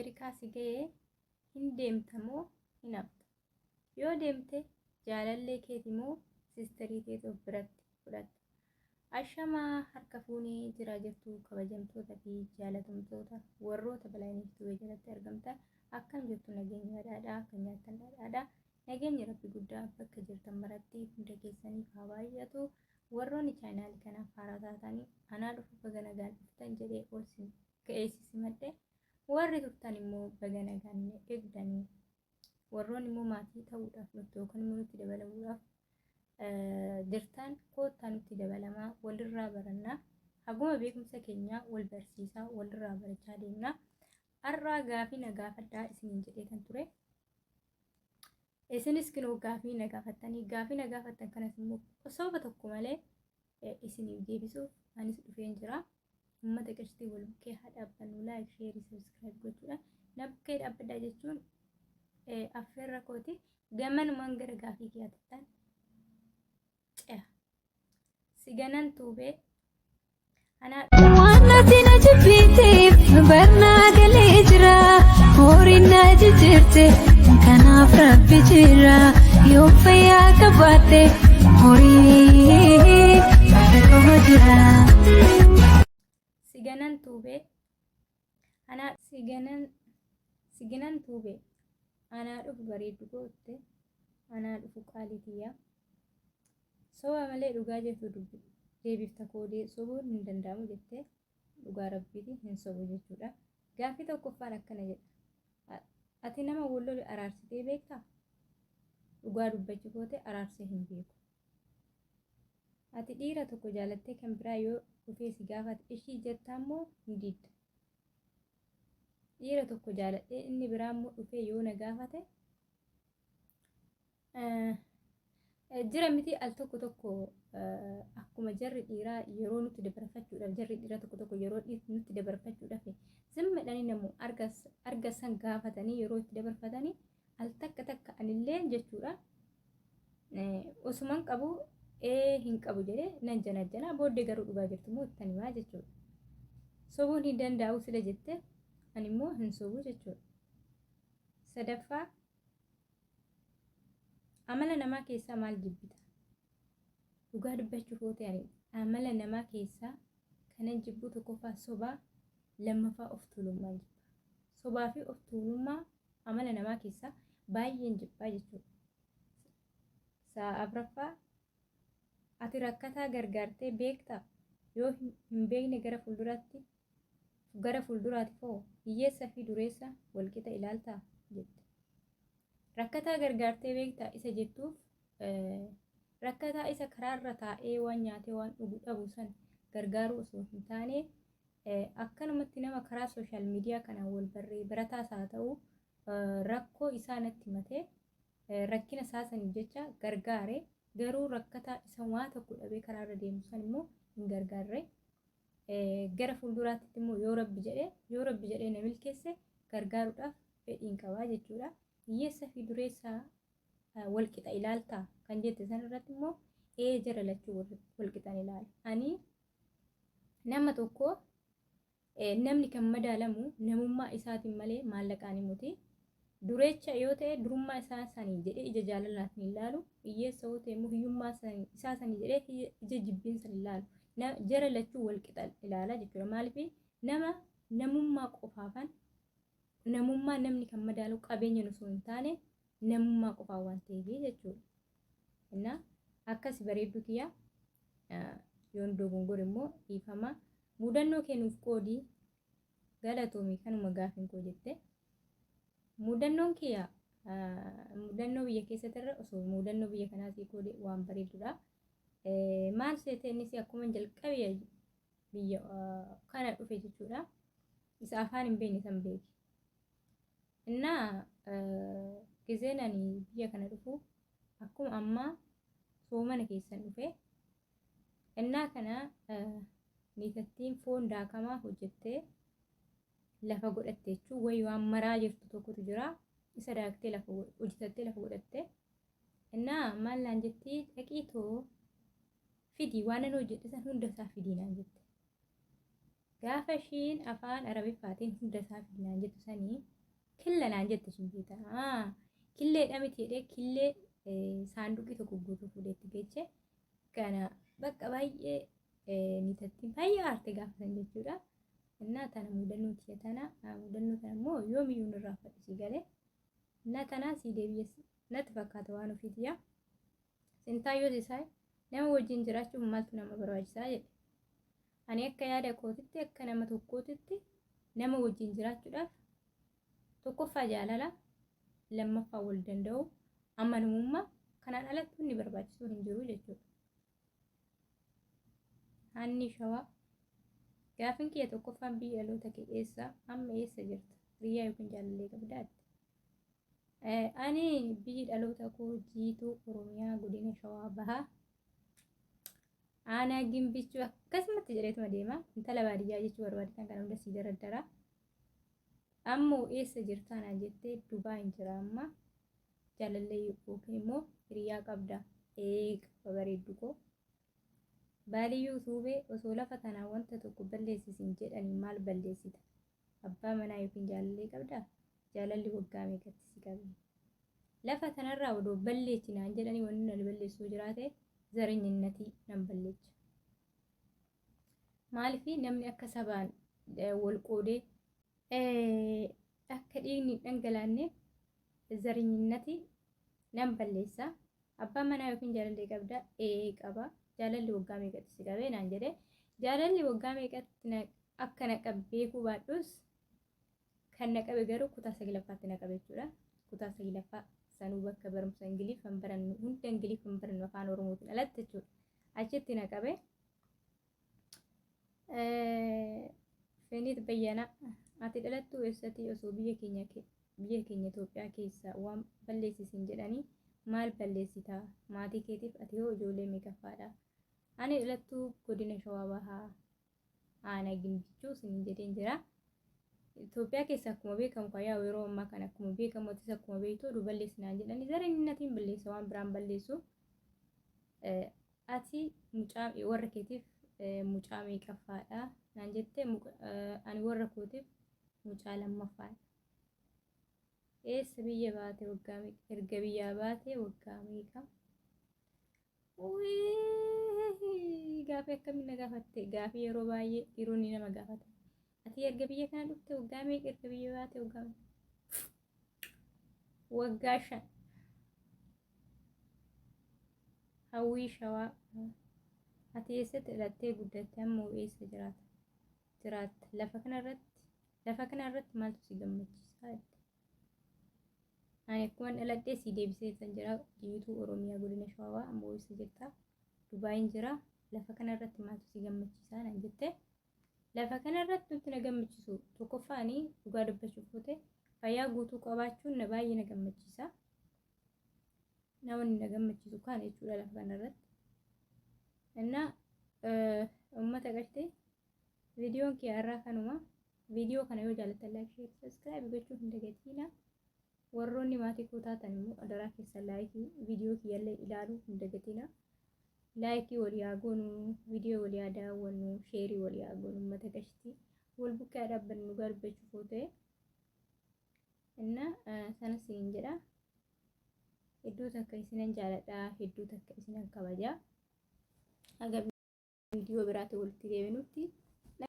Ameerikaa si ga'ee hin deemtamoo hin hafta? Yoo deemte jaalallee keeti moo siisterii keeti of biratti fudhatta? Ashamaa harka fuunee jira jirtu kabajamtoota fi jaalatamtoota warroota balaayiniiftuu jalatti argamtan akkam jirtu nageenya badhaadhaa kan nyaattan badhaadhaa nageenya rabbi guddaa bakka jirtan maratti hunda keessaniif haa baay'atu. Warroonni chaanaal kanaaf haaraa taatanii anaa dhufu baga nagaan dhuftan jedhee olsin ka'eessisi madde warri turtan immoo baga nagaan eegdanii warroonni immoo maatii ta'uudhaaf nutti yookaan immoo nutti dabalamuudhaaf jirtan koottaa nutti dabalamaa walirraa barannaa haguma beekumsa keenyaa wal barsiisaa walirraa barachaa deemnaa. Har'aa gaafii na gaafadhaa isiniin jedhee kan ture. Isinis kinoo gaafii na gaafattanii gaafii na gaafattan kanas immoo osoo tokko malee isiniif deebisuuf anis dhufeen jira. Uummata qashtii wal bukkee haa dhaabbannu laayik sheerii sabskiraayib gochuudha. Na bukkee dhaabbadhaa jechuun affeerra kooti gamanumaan gara gaafii kiyyaattan ce'a. Siganan tuubee waan natiin ajibbiitiif barnaa galee jira horiin na jijjiirte kanaaf rabbi jira yoo fayyaa qabaadhe horii bareedoo jira. Siganan tuubee anaa dhufu bareeddu gootte anaa dhufu qaalitiyyaa soba malee dhugaa jettu dubbi deebifta koodee sobuun hin danda'amu jettee dhugaa rabbiiti hin sobu jechuudha. Gaafii tokkoffaan akkana jedha. Ati nama wallole araarsitee beektaa? Dhugaa dubbachuu goote araarsee hin beeku. Ati dhiira tokko jaalattee kan biraa yoo dhufee si gaafate ishii jettaa immoo hin didda. Dhiira tokko jaaladhee inni biraa immoo dhufee yoo na gaafate jira miti al tokko akkuma jarri dhiiraa yeroo nutti dabarfachuudhaaf jarri dhiiraa tokko yeroo nutti dabarfachuudhaaf zimmadhanii namu argasan gaafatanii yeroo itti dabarfatanii al takka anillee jechuudha. Osuman qabu hin qabu jedhee nan janajjana booddee garuu dhugaa jirtu moo itti himaa jechuudha. Sobuun hin danda'u sila jette ani immoo hin sobu jechuudha. Sadaffaa amala namaa keessaa maal jibbita? Dhugaa dubbachuuf yoo ta'e amala namaa keessaa kanan jibbu tokkoffaa sobaa lammaffaa of tuulummaa jibba. Sobaa fi of tuulummaa amala namaa keessaa baay'een jibbaa jechuudha. Afraffaa ati rakkataa gargaartee beektaa? Yoo hin beekne gara fuulduraatti foo hiyyeessaa fi dureessa walqixa ilaaltaa jette. Rakkataa gargaartee beektaa isa jettuuf rakkataa isa karaarra taa'ee waan nyaatee waan dhugu dhabu san gargaaruu osoo hin taane akkanumatti nama karaa sooshaal miidiyaa kanaan wal barree barataas haa ta'u rakkoo isaa natti himatee rakkina isaa saniif jecha gargaare garuu rakkataa isa waa tokko dhabee karaarra deemu san immoo hin gargaarre gara fuulduraatti immoo yoo rabbi jedhee na milkeesse gargaaruudhaaf fedhiin qabaa jechuudha. Hiyyeessa fi dureessaa walqixa ilaaltaa kan jette san irratti immoo jara lachuu walqixan ilaala. Ani nama tokko namni kan madaalamu namummaa isaatiin malee maallaqaan himuti. Dureecha yoo ta'e durummaa isaa sanii jedhee ija jaalalaatiin ilaalu. Hiyyeessa yoo ta'e immoo hiyyummaa isaa sanii jedhee ija jibbiinsa ilaalu. Jara lachuu walqixa ilaala jechuudha. Maaliif nama namummaa qofaafan namummaa namni kan madaalu qabeenya osoo hin taane namummaa qofaa waan ta'eef jechuudha. Innaa akkas bareeddu kiyya yoon dogongor immoo dhiifama mudannoo kennuuf qoodii galatoomii kanuma gaafin koo jette. Mudannoon kiyya mudannoo biyya keessatti irra osoo mudannoo biyya kanaas qoodee waan bareedduudha. Maal seete innis akkuma jalqabee biyya kana dhufe jechuudha. Isa afaan hin beekne san beeki. Innaa gizeen ani biyya kana dhufu akkuma ammaa soomana keessan dhufe. Innaa kana niitattiin foon daakamaa hojjettee lafa godhatte jechuun wayii waan maraa jirtu tokkotu jira. Isa daaktee lafa hojjetattee lafa godhatte. Innaa maal naan jettii dhaqiitoo fidii waan ani hojjedhe san hunda isaa fidii naan jette. Gaafa ishiin afaan arabiffaatiin hunda isaa fidii naan jettu sanii killa naan jette shimbiita killee dhamiti jedhee killee saanduqii tokko guutuu fuudheetti geeche kana bakka baay'ee nitatti baay'ee aarte gaafatan jechuudha. Innaa tana mudannoo tiya tana mudannoo tana immoo yoomiyyuu irraa fadhisi galee innaa tana si deebi'es natti fakkaata waan ofiitiya. Sintaayyoos isaa nama wajjin jiraachuuf maaltu nama barbaachisaa jedhe. Ani akka yaada kootitti akka nama tokkootitti nama wajjin jiraachuudhaaf tokkoffaa jaalala lammaffaa wal danda'u amanamummaa kanaan alatti inni barbaachisuu hin jiru jechuudha. Hanni Shawaa gaafin kiyya tokkoffaan biyya dhaloota kee eessa amma eessa jirta hiriyaa yookiin jaalallee qabdaatti. Ani biyyi dhaloota koo jiituu Oromiyaa godina Shawaa bahaa aanaa Gimbichuu akkasumatti jedheetuma deema intala baadiyyaa jechuu barbaaditan kana hunda sii daraddara. Ammoo eessa jirtaa naan jettee Dubaayin jira amma jaalallee yookiin immoo hiriyaa qabda qaba bareeddu koo. Baaliyyuu tuubee osoo lafa tanaa wanta tokko balleessisin jedhanii maal balleessita? Abbaa manaa yookiin jaalallee qabdaa? Jaalalli waggaa meeqatti si qabe? Lafa tanarraa odoo balleessinaan jedhanii wanni na balleessuu jiraate zareenyinnatii nan balleecha. Maaliifii namni akka sabaan wal qoodee akka dhiigni dhangalaanneef zareenyinnatii nan balleessa. Abbaa manaa yookiin jaalallee qabdaa? Qaba. Jaalalli waggaa meeqatti si qabee naan jedhee jaalalli waggaa meeqatti akka na qabe beekuu baadhus kan na qabe garuu kutaa 9ffaatti na qabe jechuudha. Kutaa 9ffaa sanuu bakka barumsa Ingiliffaan barannu hunda Ingiliffaan barannu afaan Oromootiin alatti jechuudha. Achitti na qabe. Feniit Bayyanaa ati dhalattuu eessatti osoo biyya keenya Itoophiyaa keessaa waan balleessisin jedhanii maal balleessitaa? Maatii keetiif ati hoo ijoollee meeqaffaadha? Ani dhalattuu godina Shawaa bahaa aanaa Gimbichuu sin jedheen jira. Itoophiyaa keessa akkuma beekamu fayyaa yeroo ammaa kana akkuma beekamu atis akkuma beektu oduu balleessinaan jedhanii zareenyinnatiin balleessa waan biraan balleessu. Ati mucaa warra keetiif mucaa meeqaffaadha naan jettee ani warra kootiif mucaa lammaffaadha. Eessa biyya baate waggaa meeqa? Erga biyyaa baate waggaa meeqa? Gaafii akkamiin na gaafatte? Gaafii yeroo baay'ee dhiironni nama gaafatan. Ati erga biyya kana dhufte waggaa meeqa? Erga biyya baate waggaa meeqa? Waggaa 5. Hawwii Shawaa ati eessatti dhalattee guddatte ammoo eessa jiraatta? Lafa kanarratti maaltu si gammachiisa? Ani akkuma dhaladhee si deebisee san jira jiituu Oromiyaa godina Shawaa ammoo eessa jirta? Dubaayin jira. Lafa kanarratti maaltu si gammachiisa naan jettee lafa kanarratti nuti na gammachiisu tokkoffaanii dhugaa dubbachuuf oote fayyaa guutuu qabaachuun na baay'ee na gammachiisa. Namoonni na gammachiisu kana jechuudha lafa kanarratti. Innaa uummata galtee viidiyoon kee har'aa kanuma. Viidiyoo kana yoo jaallattan like, share, subscribe gochuun hin dagatinaa. Warroonni maatii koo taatan immoo adaraa keessa laayikii viidiyoo kiyyallee ilaaluu hin dagatinaa. Laayikii walii haa goonu, viidiyoo walii haa daawwannu, sheerii walii haa goonu, uummata gashtii wal bukkee haa dhaabbannu dhugaa dubbachuuf yoo ta'e. Innaa sanas hin jedha. Hedduu takka isinan jaaladha, hedduu takka isinan kabajaa. Haga viidiyoo biraatti walitti deebinutti